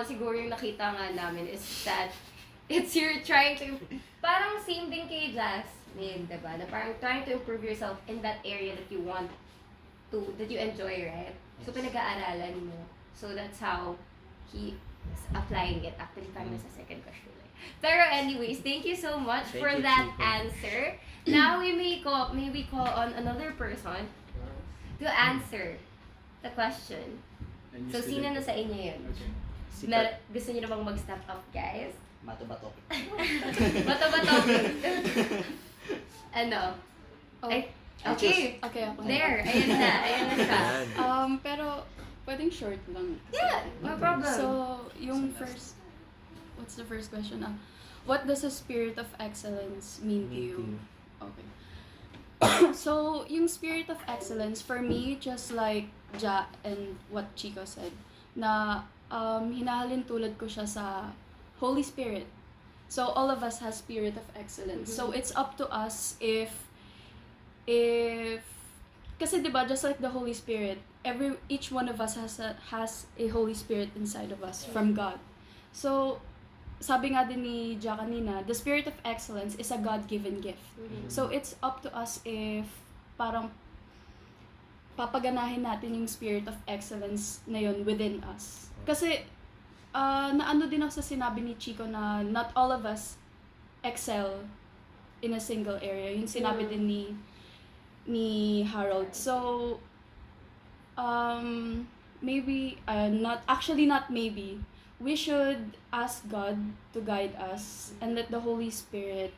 siguro yung nakita nga namin is that it's you're trying to, parang same din kay Jasmine, diba? Na parang trying to improve yourself in that area that you want to, that you enjoy, right? So, pinag-aaralan mo. So, that's how he is applying it. Actually, parang nasa second question. Pero anyways, thank you so much for that answer. Now, we may call on another person to answer the question. So, sino na sa inyo yun? Na gusto niyo na bang mag-step up, guys? Bato-bato. Bato-bato. Ano? Oh, Ay, okay. okay ako. There, ayan na siya. Pero pwedeng short lang. Yeah, no problem. So, yung first, what's the first question? What does a spirit of excellence mean to you? Okay. So, yung spirit of excellence, for me, just like Ja and what Chico said, na hinahalin tulad ko siya sa Holy Spirit. So, all of us has spirit of excellence. So, it's up to us if kasi diba, just like the Holy Spirit, each one of us has a Holy Spirit inside of us from God. So, sabi nga din ni Ja kanina, the spirit of excellence is a God-given gift. So, it's up to us if parang papaganahin natin yung spirit of excellence na yun within us. Kasi, naano din ako sa sinabi ni Chico na not all of us excel in a single area. Yung sinabi din ni Harold. So, maybe, not maybe, we should ask God to guide us and let the Holy Spirit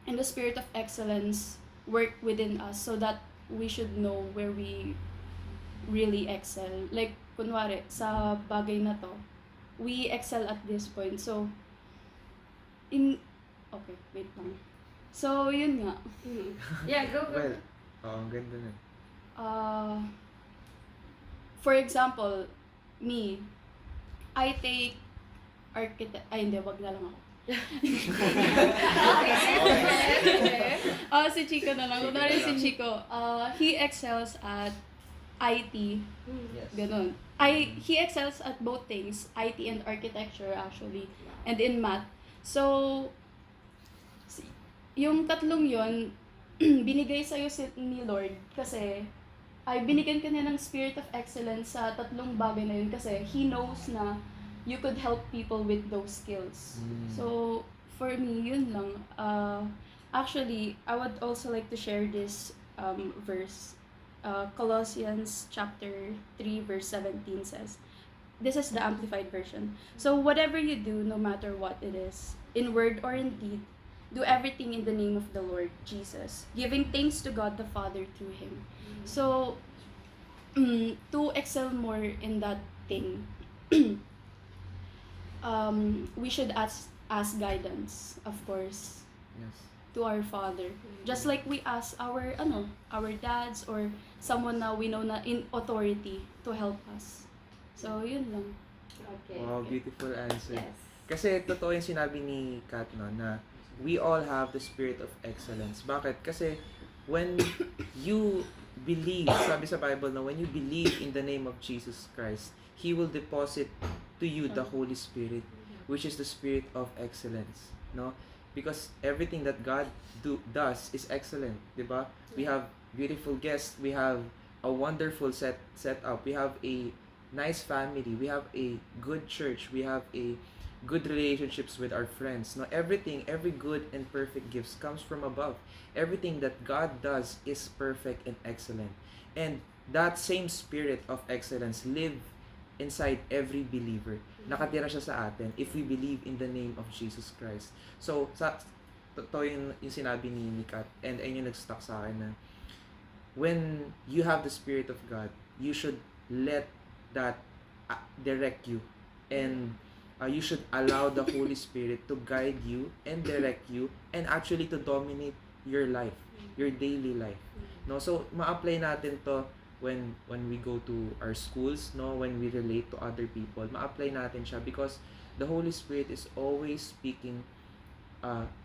and the Spirit of excellence work within us so that we should know where we really excel. Like, kunwari, sa bagay na to, we excel at this point. So, okay, wait lang. So, yun nga. Yeah, go. Well, ang ganda na. For example, me, I take hindi, wag na lang ako. Okay. Si Chico na lang. Kunwari si Chico, he excels at IT. Yes. Ganun. He excels at both things, IT and architecture actually, and in math. So, yung tatlong yon binigay sa'yo ni Lord kasi binigyan ka niya ng spirit of excellence sa tatlong bagay na yun kasi He knows na you could help people with those skills. So, for me, yun lang. Actually, I would also like to share this verse. Colossians chapter 3 verse 17 says, this is the Amplified Version. So, whatever you do, no matter what it is, in word or in deed, do everything in the name of the Lord Jesus, giving thanks to God the Father through Him. So, to excel more in that thing, we should ask guidance, of course, Yes. to our Father. Just like we ask our dads or someone na we know na in authority to help us. So, yun lang. Okay. Wow, beautiful answer. Yes. Kasi totoo yung sinabi ni Kat, no, na we all have the spirit of excellence. Bakit? Kasi when you believe, sabi sa Bible na when you believe in the name of Jesus Christ, He will deposit to you the Holy Spirit, which is the spirit of excellence. No? Because everything that God does is excellent, di ba? We have beautiful guests, we have a wonderful setup, we have a nice family, we have a good church, we have a good relationships with our friends. No, every good and perfect gifts comes from above. Everything that God does is perfect and excellent. And that same spirit of excellence live inside every believer. Nakatira siya sa atin if we believe in the name of Jesus Christ. So, totoo yung sinabi ni Kat, and yung nag-stuck sa akin na when you have the Spirit of God, you should let that direct you, and you should allow the Holy Spirit to guide you and direct you and actually to dominate your life, your daily life. No, so ma-apply natin to when we go to our schools, no, when we relate to other people, ma-apply natin siya because the Holy Spirit is always speaking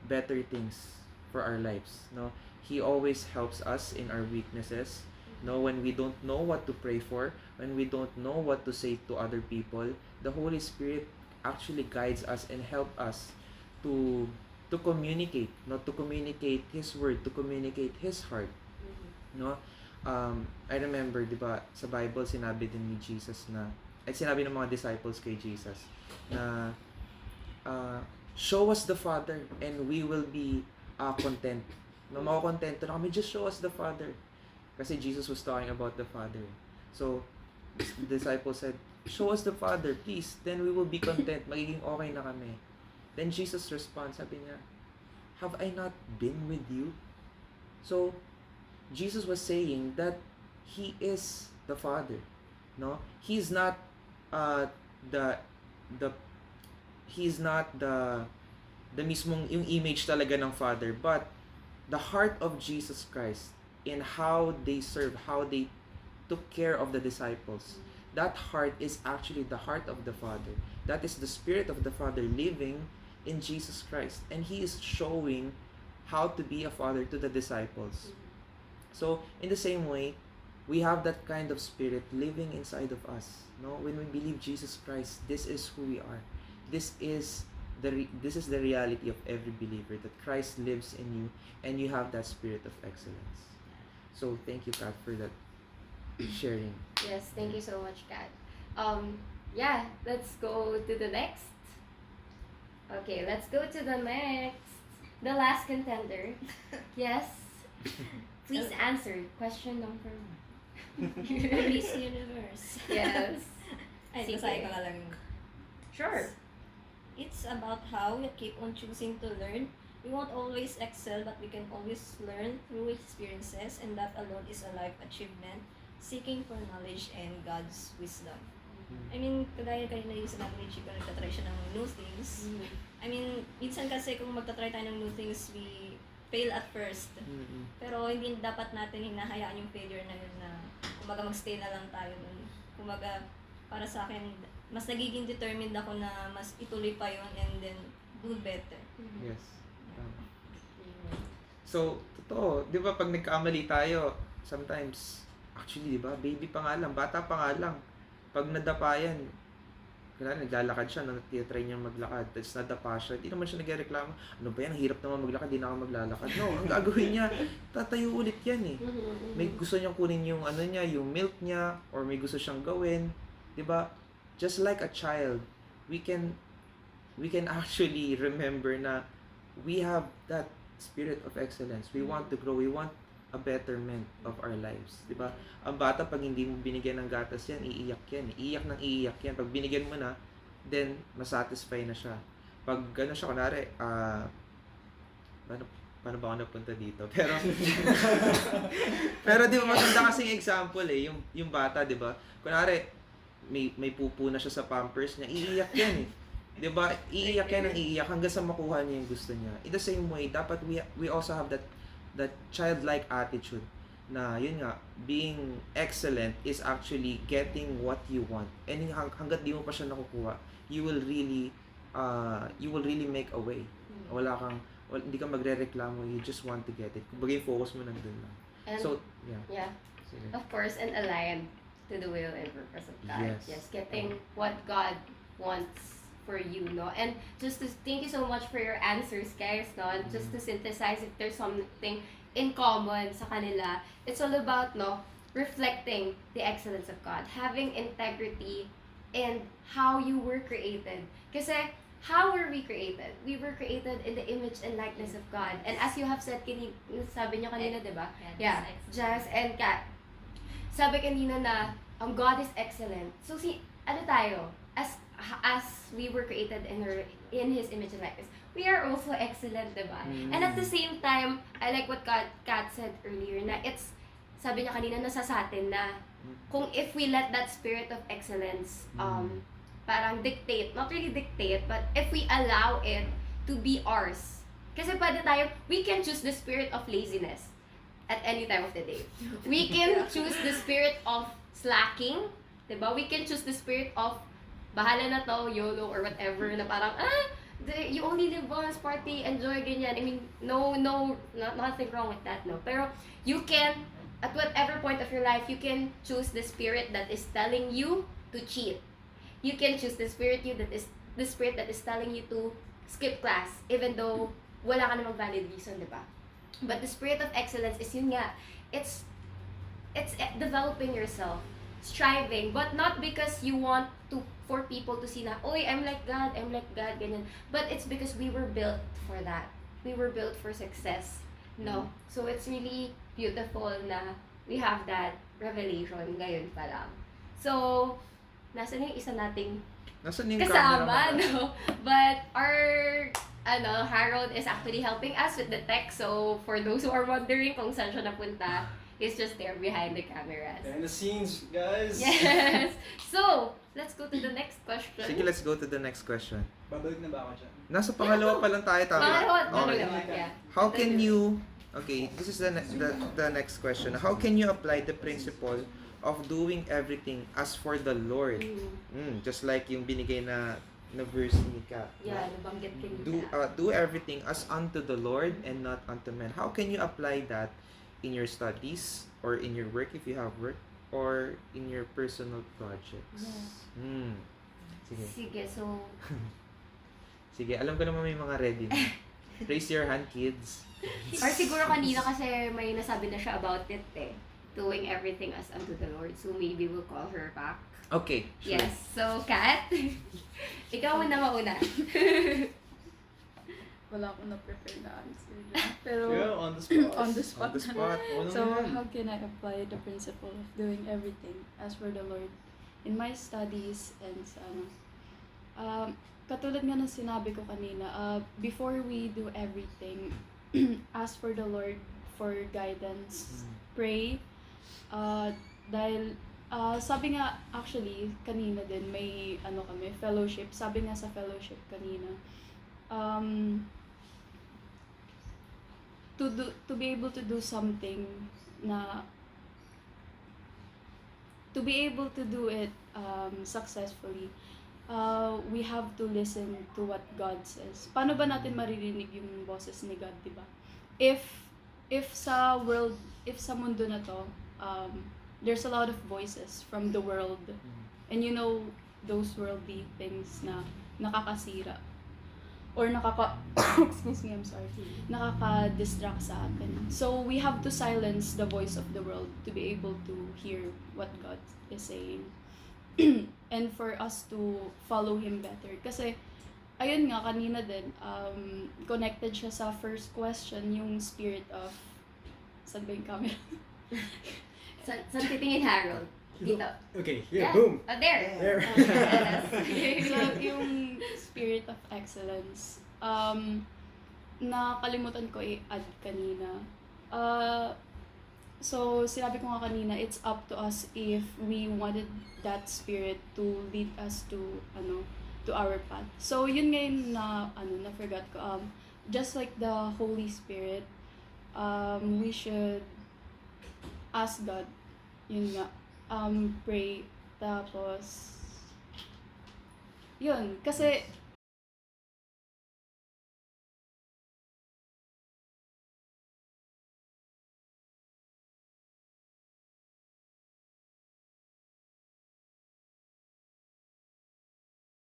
better things for our lives, no. He always helps us in our weaknesses, No, when we don't know what to pray for, when we don't know what to say to other people, the Holy Spirit actually guides us and help us to communicate, not to communicate His word, to communicate His heart. No? I remember, di ba, sa Bible, sinabi din ni Jesus na, ay sinabi ng mga disciples kay Jesus, na, show us the Father and we will be content. No, makukontento na kami, just show us the Father. Kasi Jesus was talking about the Father. So, the disciples said, show us the Father, please. Then we will be content. Magiging okay na kami. Then Jesus responds, sabi niya, have I not been with you? So, Jesus was saying that He is the Father. No? He's not He's not the mismong yung image talaga ng Father, but the heart of Jesus Christ in how they serve, how they took care of the disciples. That heart is actually the heart of the Father. That is the Spirit of the Father living in Jesus Christ. And He is showing how to be a father to the disciples. So, in the same way, we have that kind of Spirit living inside of us. No? When we believe Jesus Christ, this is who we are. This is the reality of every believer, that Christ lives in you and you have that Spirit of excellence. So, thank you, Kat, for that sharing. Yes, thank you so much, Kat. Yeah, let's go to the next. Okay, let's go to the next. The last contender. Yes. Please answer question number 1. Miss Universe. Yes. Ay, Sige. basahin ko na lang. Sure. It's about how we keep on choosing to learn. We won't always excel, but we can always learn through experiences, and that alone is a life achievement, seeking for knowledge and God's wisdom. I mean, kagaya kanina yung sinabi ni Chico, nagtatry siya ng new things. I mean, minsan kasi kung magtatry tayo ng new things, we fail at first. Pero hindi dapat natin hinahayaan yung failure na yun na kumaga mag-stay na lang tayo nun. Kumaga, para sa akin, mas nagiging determined ako na mas ituloy pa yun and then do better. Yes. So, totoo, di ba pag nagkamali tayo, sometimes, actually, di ba, baby pa nga lang, bata pa nga lang, pag nadapa yan, kailangan naglalakad siya, titry niya maglakad, tapos nadapa siya, hindi naman siya nagreklamo, ano ba yan, ang hirap naman maglakad, di na ako maglalakad. No, ang gagawin niya, tatayo ulit yan eh. May gusto niyang kunin yung ano niya, yung milk niya, or may gusto siyang gawin, di ba? Just like a child, we can actually remember na we have that Spirit of excellence. We want to grow. We want a betterment of our lives. Diba? Ang bata, pag hindi mo binigyan ng gatas yan, iiyak yan. Iiyak ng iiyak yan. Pag binigyan mo na, then, masatisfy na siya. Pag gano'n siya, kunwari, paano ba ako napunta dito? Pero, pero di ba, maganda kasing example eh, yung bata, di ba? Kunwari, may pupo na siya sa pampers niya, iiyak yan eh. Diba? Iiyak yan ng iiyak hanggang sa makuha niya yung gusto niya. In the same way, dapat we also have that childlike attitude na yun nga, being excellent is actually getting what you want. And hanggat di mo pa siya nakukuha, you will really make a way. Hindi ka magrereklamo, you just want to get it. Kumbaga yung focus mo nandun lang. And, So, yeah. yeah, Sige. of course, and aligned to the will and purpose of God. Yes. Getting what God wants for you, no? And just to thank you so much for your answers, guys, no? And just to synthesize, if there's something in common sa kanila, it's all about, no, reflecting the excellence of God, having integrity in how you were created. Kasi, how were we created? We were created in the image and likeness of God. And as you have said, sabi niyo kanina, di ba? Yeah, Jazz and Kat. Sabi kanina na, God is excellent. So, ano tayo? As we were created in His image and likeness, we are also excellent, diba? And at the same time, I like what Kat said earlier, na sabi niya kanina, nasa sa atin na, kung if we let that spirit of excellence, parang dictate, not really dictate, but if we allow it to be ours. Kasi pwede tayo, we can choose the spirit of laziness at any time of the day. We can choose the spirit of slacking, diba? We can choose the spirit of bahala na to, YOLO, or whatever, na parang, you only live once, party, enjoy, ganyan. I mean, no, nothing wrong with that, no. Pero, you can at whatever point of your life, you can choose the spirit that is telling you to cheat. You can choose the spirit that is telling you to skip class, even though wala ka namang valid reason, di ba? But the spirit of excellence is yun nga, it's developing yourself, striving, but not because you want to for people to see na, oy, I'm like God, ganyan. But it's because we were built for that. We were built for success. No? So it's really beautiful na we have that revelation ngayon pa lang. So, nasa yung isa nating Nasaan yung kasama, camera mo? no? But our Harold is actually helping us with the tech. So, for those who are wondering kung saan siya napunta, he's just there behind the cameras. Behind the scenes, guys. Yes! So, let's go to the next question. Sige, let's go to the next question. Babalik na ba ako dyan? Nasa pangalawa pa lang tayo, tama? Pangalawa, Okay. yeah. How can you, okay, this is the next question. How can you apply the principle of doing everything as for the Lord? Just like yung binigay na verse ni Kat. Yeah, nabanggit Do kanina. do everything as unto the Lord and not unto men. How can you apply that in your studies or in your work if you have work or in your personal projects? Yeah. Sige. Sige, so, Sige, alam ko naman may mga ready na. Raise your hand, kids. or siguro kanina kasi may nasabi na siya about it eh. Doing everything as unto the Lord. So, maybe we'll call her back. Okay, sure. Yes. So, Kat, ikaw muna mauna. Wala akong na-prepare na answer dyan. Pero, Yeah, on the spot. on the spot. On the spot. Ano So, yan? how can I apply the principle of doing everything as for the Lord in my studies and sa katulad nga ng sinabi ko kanina, before we do everything, ask for the Lord for guidance, pray, dahil sabi nga actually kanina din may kami fellowship, sabi nga sa fellowship kanina, to be able to do something na to be able to do it successfully, we have to listen to what God says. Paano ba natin maririnig yung boses ni God, di ba? If sa world, if sa mundo na to, there's a lot of voices from the world. And you know, those worldly things na nakakasira. Or excuse me, I'm sorry. Nakaka-distract sa atin. So, we have to silence the voice of the world to be able to hear what God is saying. And for us to follow Him better. Kasi, ayun nga, kanina din, connected siya sa first question, yung spirit of, saan ba yung camera? Saan titingin, Harold? Dito. Okay, yeah, boom. Oh, there. There. Yes. So, yung spirit of excellence, nakalimutan ko i-add kanina. So, sinabi ko nga kanina, it's up to us if we wanted that spirit to lead us to our path. So, yun ngayon na forgot ko. Just like the Holy Spirit, we should ask God, yun nga, pray, tapos, yun, kasi